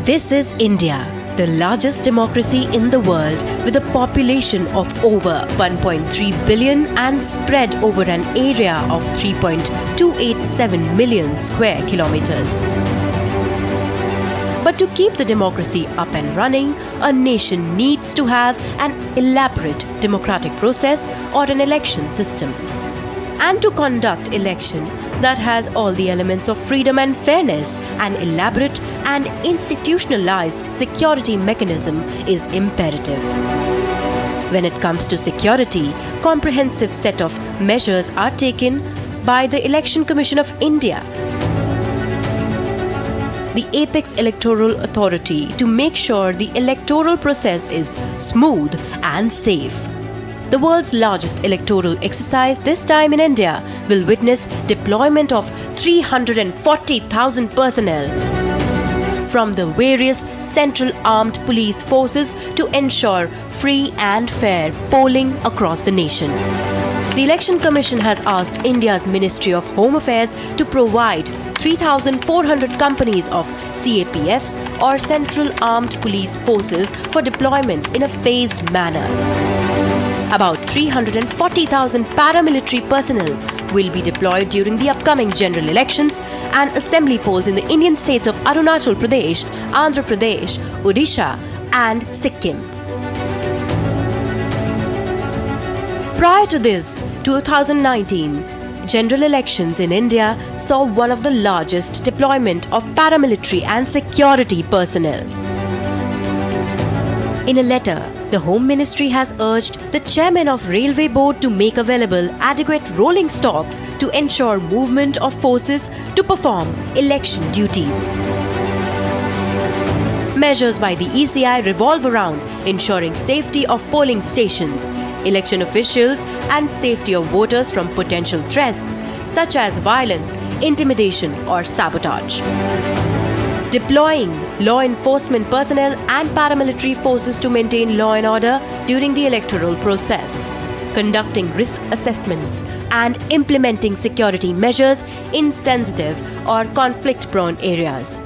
This is India, the largest democracy in the world with a population of over 1.3 billion and spread over an area of 3.287 million square kilometers. But to keep the democracy up and running, a nation needs to have an elaborate democratic process or an election system. And to conduct election that has all the elements of freedom and fairness, an elaborate and institutionalized security mechanism is imperative. When it comes to security, comprehensive set of measures are taken by the Election Commission of India, the apex electoral authority, to make sure the electoral process is smooth and safe. The world's largest electoral exercise this time in India will witness deployment of 340,000 personnel from the various central armed police forces to ensure free and fair polling across the nation. The Election Commission has asked India's Ministry of Home Affairs to provide 3,400 companies of CAPFs or Central Armed Police Forces for deployment in a phased manner. About 340,000 paramilitary personnel will be deployed during the upcoming general elections and assembly polls in the Indian states of Arunachal Pradesh, Andhra Pradesh, Odisha and Sikkim. Prior to this, 2019, general elections in India saw one of the largest deployment of paramilitary and security personnel. In a letter, the Home Ministry has urged the Chairman of Railway Board to make available adequate rolling stocks to ensure movement of forces to perform election duties. Measures by the ECI revolve around ensuring safety of polling stations, election officials and safety of voters from potential threats such as violence, intimidation or sabotage. Deploying law enforcement personnel and paramilitary forces to maintain law and order during the electoral process, conducting risk assessments and implementing security measures in sensitive or conflict-prone areas.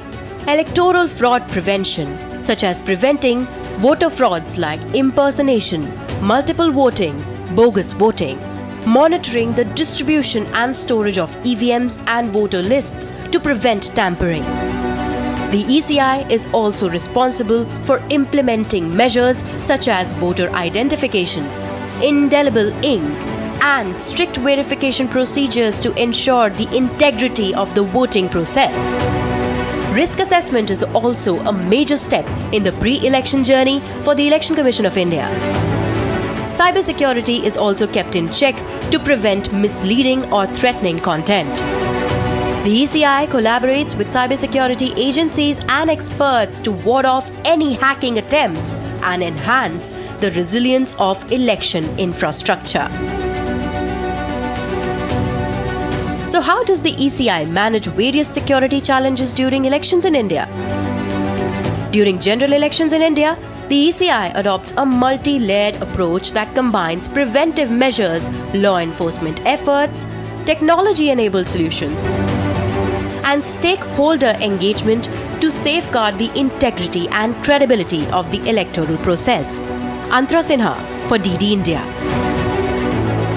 Electoral fraud prevention, such as preventing voter frauds like impersonation, multiple voting, bogus voting, monitoring the distribution and storage of EVMs and voter lists to prevent tampering. The ECI is also responsible for implementing measures such as voter identification, indelible ink, and strict verification procedures to ensure the integrity of the voting process. Risk assessment is also a major step in the pre-election journey for the Election Commission of India. Cybersecurity is also kept in check to prevent misleading or threatening content. The ECI collaborates with cybersecurity agencies and experts to ward off any hacking attempts and enhance the resilience of election infrastructure. So how does the ECI manage various security challenges during elections in India? During general elections in India, the ECI adopts a multi-layered approach that combines preventive measures, law enforcement efforts, technology-enabled solutions, and stakeholder engagement to safeguard the integrity and credibility of the electoral process. Antra, Sinha for DD India.